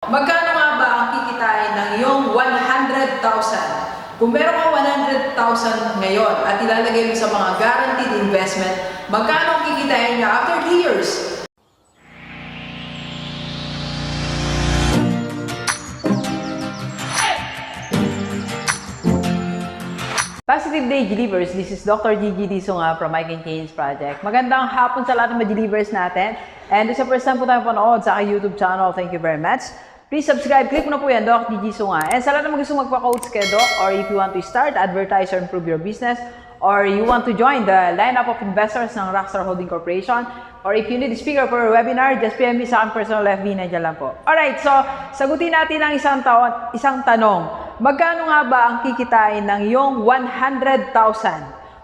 Magkano nga ba ang kikitain ng iyong 100,000? Kung meron kang 100,000 ngayon at ilalagay mo sa mga guaranteed investment, magkano ang kikitain niya after 3 years? Positive Day Delivers, this is Dr. Gigi Sunga from Magkano Project. Magandang hapon sa lahat ng mga delivers natin. And sa first time po tayo panood sa aking YouTube channel, thank you very much. Please subscribe, click mo na po yan, Doc Gigi Sunga. And sa lahat ng gusto magpa-coach kay Doc, or if you want to start, advertise, or improve your business, or you want to join the lineup of investors ng Rockstar Holding Corporation, or if you need a speaker for a webinar, just PM me sa aking personal FB, nandiyan lang po. Alright, so sagutin natin ang isang tanong. Magkano nga ba ang kikitain ng iyong 100,000?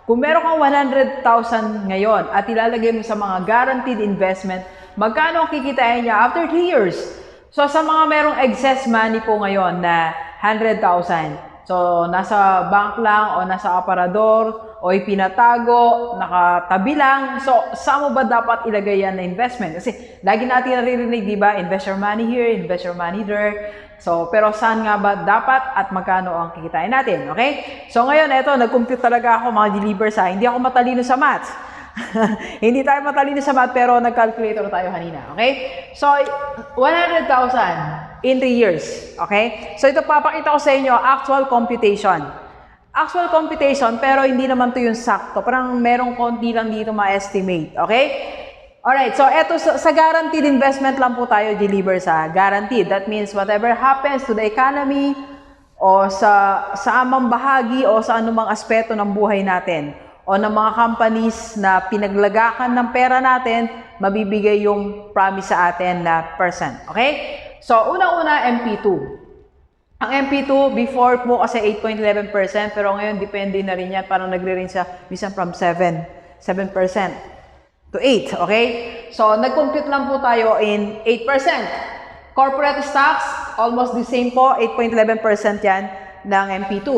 Kung meron kang 100,000 ngayon at ilalagay mo sa mga guaranteed investment, magkano ang kikitain niya after 3 years? So sa mga merong excess money po ngayon na 100,000, so nasa bank lang o nasa aparador o ipinatago, nakatabi lang, so saan mo ba dapat ilagay yan na investment? Kasi lagi natin naririnig, di ba? Invest your money here, invest your money there. So, pero saan nga ba dapat at magkano ang kikitain natin? Okay? So ngayon, eto, nag-compute talaga ako mga delivers ha. Hindi ako matalino sa math. Hindi tayo matalino sa math, pero nag-calculator tayo kanina. Okay? So, 100,000 in 3 years. Okay? So, ito papakita ko sa inyo, actual computation. Actual computation, pero hindi naman to yung sakto. Parang merong konti lang dito ma-estimate. Okay? Alright, so eto sa guaranteed investment lang po tayo deliver sa guaranteed. That means whatever happens to the economy o sa amang bahagi o sa anumang aspeto ng buhay natin o ng mga companies na pinaglagakan ng pera natin, mabibigay yung promise sa atin na percent. Okay? So, unang-una, MP2. Ang MP2, before po kasi 8.11%, pero ngayon depende na rin yan. Parang nagre-range siya, minsan from 7% to 8, okay? So, nag-compute lang po tayo in 8%. Corporate stocks, almost the same po, 8.11% yan ng MP2.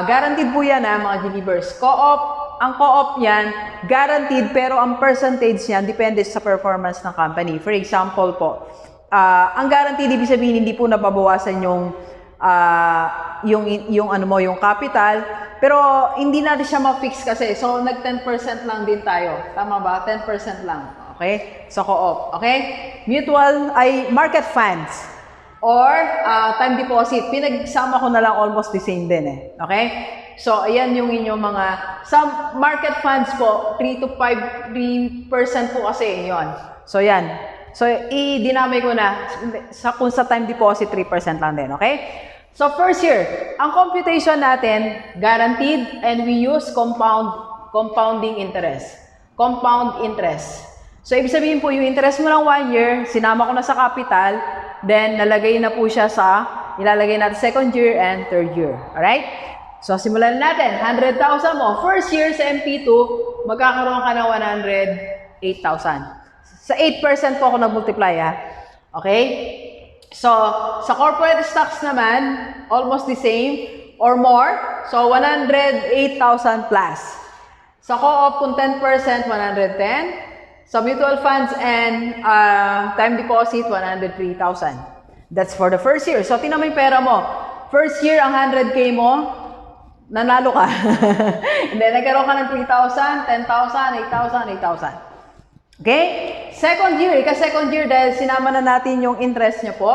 Guaranteed po yan mga delivers. Co-op, ang co-op yan, guaranteed, pero ang percentage yan depende sa performance ng company. For example po, ang guaranteed, ibig sabihin, hindi po nababawasan yung yung capital, pero hindi natin siya ma-fix kasi. So, nag-10% lang din tayo. Tama ba? 10% lang. Okay? So, co-op. Okay? Mutual ay market funds or time deposit. Pinagsama ko na lang almost the same din eh. Okay? So, ayan yung inyong mga some market funds po, 3 to 3% po kasi yun. So, yan. So, i-dinamay ko na kung sa time deposit, 3% lang din. Okay? So, first year, ang computation natin, guaranteed, and we use compounding interest. Compound interest. So, ibig sabihin po, yung interest mo ng 1 year, sinama ko na sa capital, then nalagay na po siya ilalagay natin second year and third year. Alright? So, simulan natin. 100,000 mo. First year sa MP2, magkakaroon ka ng 108,000. Sa 8% po ako nag-multiply, ha? Okay? So, sa corporate stocks naman, almost the same or more. So, 108,000 plus. Sa co-op, kung 10%, 110. Sa mutual funds and time deposit, 103,000. That's for the first year. So, tingnan mo yung pera mo. First year, ang 100K mo, nanalo ka. And then, nagkaroon ka ng 3,000, 10,000, 8,000, 8,000. Okay? Second year, second year dahil sinama na natin yung interest niya po.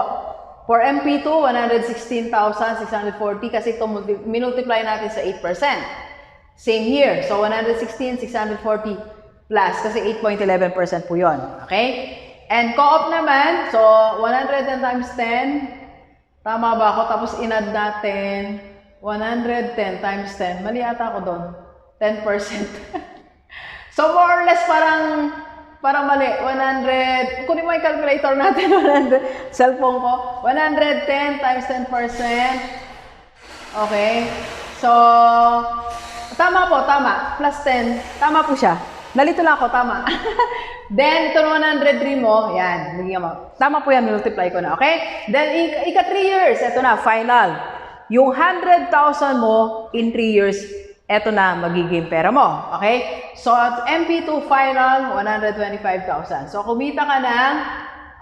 For MP2, 116,640 kasi ito minultiply natin sa 8%. Same here. So, 116,640 plus kasi 8.11% po yun. Okay? And co-op naman, so 110 times 10. Tama ba ako? Tapos in-add natin 110 times 10. Mali ata ako doon. 10%. So, more or less parang mali, 100, kunin mo yung calculator natin, 100, cellphone ko, 110 times 10%. Okay? So, tama po, tama. Plus 10, tama po siya. Nalito lang ako, tama. Then, ito 103 mo, yan, tama po yan, multiply ko na, okay? Then, ika 3 years, ito na, final. Yung 100,000 mo in 3 years, eto na magiging pera mo. Okay? So, at MP2 final, 125,000. So, kumita ka ng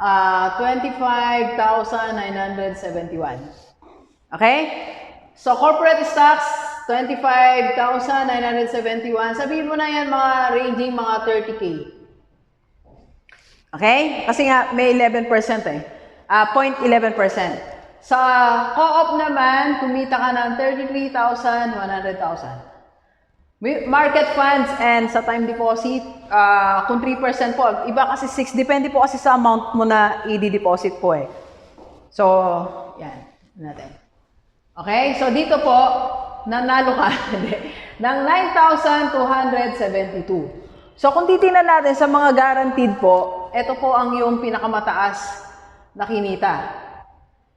25,971. Okay? So, corporate stocks, 25,971. Sabihin mo na yan, mga ranging mga 30K. Okay? Kasi nga, may 11% eh. 0.11%. Sa co-op naman, kumita ka ng 33,000, 100,000. Market funds and sa time deposit, kung 3% po, iba kasi 6, depende po kasi sa amount mo na i-deposit po eh. So, yan, natin. Okay, so dito po, nanalo ka ng 9,272. So, kung titingnan natin sa mga guaranteed po, ito po ang yung pinakamataas na kinita.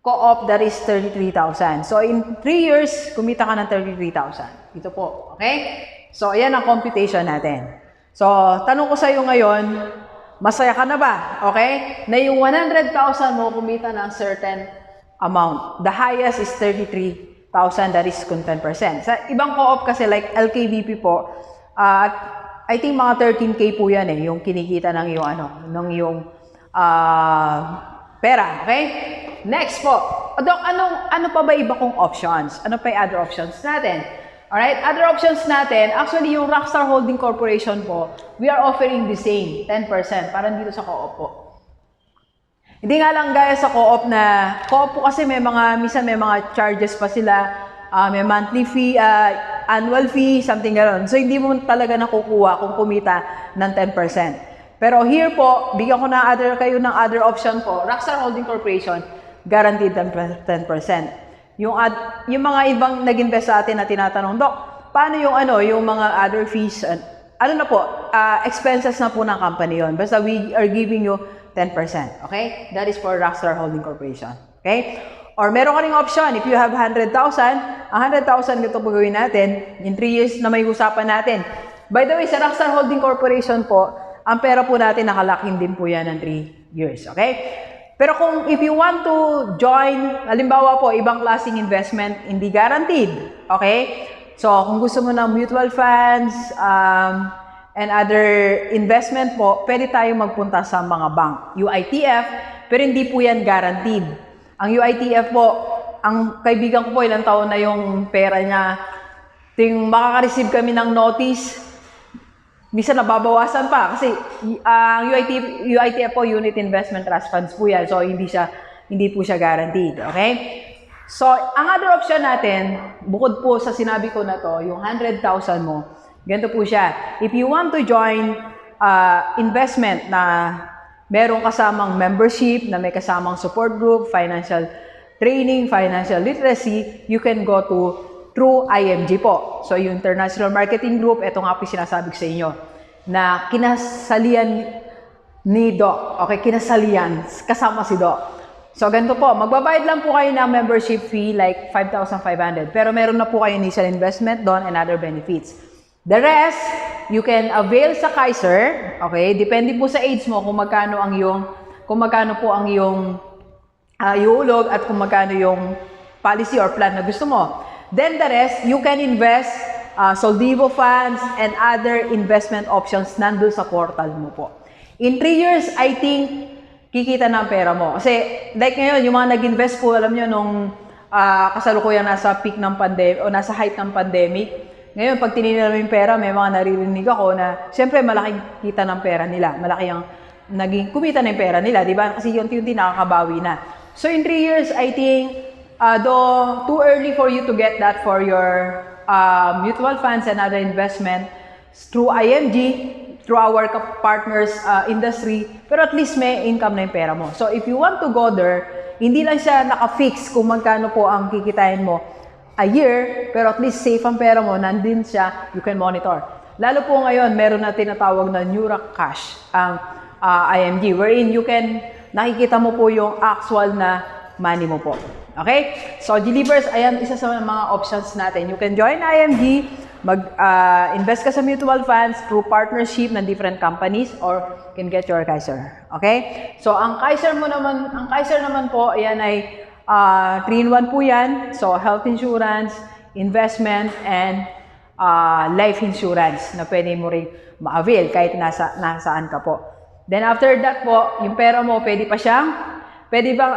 Co-op, that is 33,000. So, in 3 years, kumita ka ng 33,000. Ito po. Okay? So, ayan ang computation natin. So, tanong ko sa iyo ngayon, masaya ka na ba? Okay? Na yung 100,000 mo kumita ng certain amount. The highest is 33,000, that is kung 10%. Sa ibang co-op kasi, like LKVP po, I think mga 13K po yan eh, yung kinikita ng yung ng yung pera. Okay? Next po, Dok, ano pa ba iba kong options? Ano pa yung other options natin? Alright, other options natin, actually yung Rockstar Holding Corporation po, we are offering the same, 10%, parang dito sa co-op po. Hindi nga lang gaya sa co-op na, co-op po kasi minsan may mga charges pa sila, may monthly fee, annual fee, something gano'n. So hindi mo talaga nakukuha kung kumita ng 10%. Pero here po, bigyan ko kayo ng other option po, Rockstar Holding Corporation, guaranteed 10%. Yung mga ibang nag-invest sa atin na tinatanong, Dok, paano yung mga other fees? Expenses na po ng company yon. Basta we are giving you 10%. Okay? That is for Rockstar Holding Corporation. Okay? Or meron ka ring option, if you have 100,000, ang 100,000 ito po gawin natin, in 3 years na may usapan natin. By the way, sa Rockstar Holding Corporation po, ang pera po natin nakalaking din po yan ng 3 years. Okay? Pero kung if you want to join, halimbawa po, ibang klaseng investment, hindi guaranteed. Okay? So, kung gusto mo ng mutual funds and other investment po, pwede tayo magpunta sa mga bank. UITF, pero hindi po yan guaranteed. Ang UITF po, ang kaibigan ko po, ilang taon na yung pera niya, makaka-receive kami ng notice, minsan nababawasan pa kasi ang UITF po, Unit Investment Trust Funds po yan. So, hindi po siya guaranteed. Okay? So, ang other option natin, bukod po sa sinabi ko na to, yung 100,000 mo, ganito po siya. If you want to join investment na merong kasamang membership, na may kasamang support group, financial training, financial literacy, you can go through IMG po. So, yung International Marketing Group, ito nga po sinasabi ko sa inyo, na kinasalian ni Doc. Okay, kinasalian, kasama si Doc. So, ganito po, magbabayad lang po kayo ng membership fee, like 5,500. Pero meron na po kayo initial investment doon and other benefits. The rest, you can avail sa Kaiser. Okay, depende po sa age mo kung magkano po ang iyong iulog at kung magkano yung policy or plan na gusto mo. Then the rest, you can invest Soldivo funds and other investment options nandun sa portal mo po. In 3 years, I think, kikita na ang pera mo. Kasi, like ngayon, yung mga nag-invest po, alam nyo, nung kasalukuyan nasa peak ng pandemic, o nasa height ng pandemic, ngayon, pag tinignan mo yung pera, may mga naririnig ako na, siyempre, malaking kita ng pera nila. Malaki ang naging kumita ng pera nila, di ba? Kasi yun-yun nakakabawi na. So, in 3 years, I think, though too early for you to get that for your mutual funds and other investment through IMG, through our partners industry, pero at least may income na yung pera mo. So if you want to go there, hindi lang siya naka-fix kung magkano po ang kikitain mo a year, pero at least safe ang pera mo, nandun siya, you can monitor. Lalo po ngayon, meron na tinatawag na Neura Cash, ang IMG, wherein you can, nakikita mo po yung actual na money mo po. Okay? So, Delivers, ayan, isa sa mga options natin. You can join IMG, mag-invest ka sa mutual funds through partnership ng different companies, or you can get your Kaiser. Okay? So, ang Kaiser naman po, ayan ay 3-in-1 po yan. So, health insurance, investment, and life insurance na pwede mo rin ma-avail kahit nasaan ka po. Then after that po, yung pera mo, pwede bang,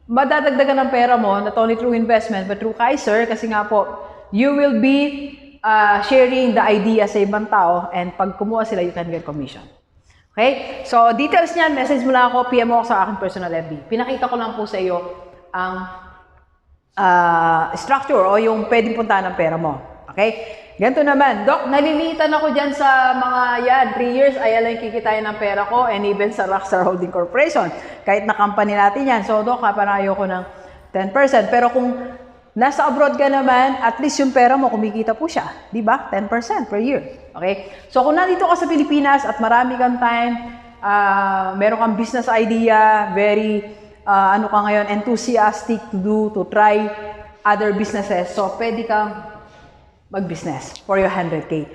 madadagdagan ng pera mo, not only through investment, but through Kaiser, kasi nga po, you will be sharing the idea sa ibang tao, and pag kumuha sila, you can get commission. Okay? So, details niyan, message mo lang ako, PM mo ako sa aking personal FB. Pinakita ko lang po sa iyo ang structure o yung pwedeng puntahan ng pera mo. Okay? Ganito naman, Doc, nalilitan ako dyan sa mga 3 years, ay lang kikitain ng pera ko, and even sa Rockstar Holding Corporation. Kahit na company natin yan. So, Doc, parang ayoko ng 10%. Pero kung nasa abroad ka naman, at least yung pera mo, kumikita po siya. Di ba? 10% per year. Okay? So, kung nandito ka sa Pilipinas at marami kang time, meron kang business idea, very, ka ngayon, enthusiastic to try other businesses. So, pwede kang mag-business for your 100K.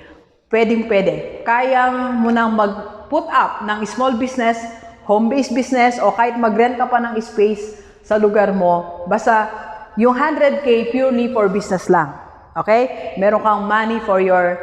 Pwede. Kayang mo nang mag-put up ng small business, home-based business, o kahit mag-rent ka pa ng space sa lugar mo. Basta yung 100K purely for business lang. Okay? Meron kang money for your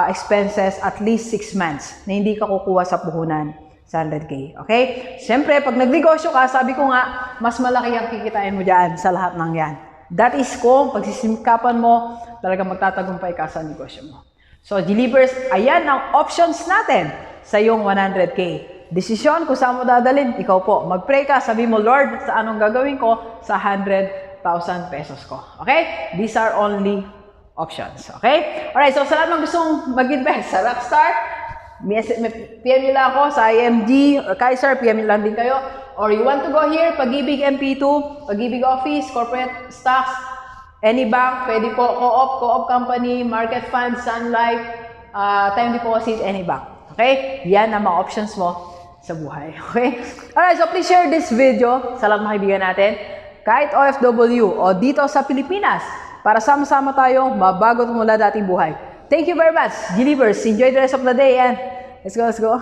expenses at least 6 months na hindi ka kukuha sa puhunan sa 100K. Okay? Siyempre, pag nagnegosyo ka, sabi ko nga, mas malaki ang kikitain mo dyan sa lahat ng yan. That is kung pagsisimkapan mo, talagang magtatagumpay ka sa negosyo mo. So, Delivers, ayan ang options natin sa iyong 100K. Desisyon kung saan mo dadalhin, ikaw po. Mag-pray ka, sabi mo, Lord, sa anong gagawin ko sa 100,000 pesos ko. Okay? These are only options. Okay? Alright, so sa lahat ng gustong mag-invest sa Rockstar, PM nyo lang ako sa IMG or Kaiser, PM nyo lang din kayo. Or you want to go here, Pag-ibig MP2, Pag-ibig Office, Corporate Stocks, any bank, pwede po, Co-op Company, Market Fund, Sun Life, time deposit, any bank. Okay? Yan ang mga options mo sa buhay. Okay? Alright, so please share this video sa lahat ng kaibigan natin. Kahit OFW o dito sa Pilipinas, para sama-sama tayong mabago mula dating buhay. Thank you very much, Delivers. Enjoy the rest of the day and let's go.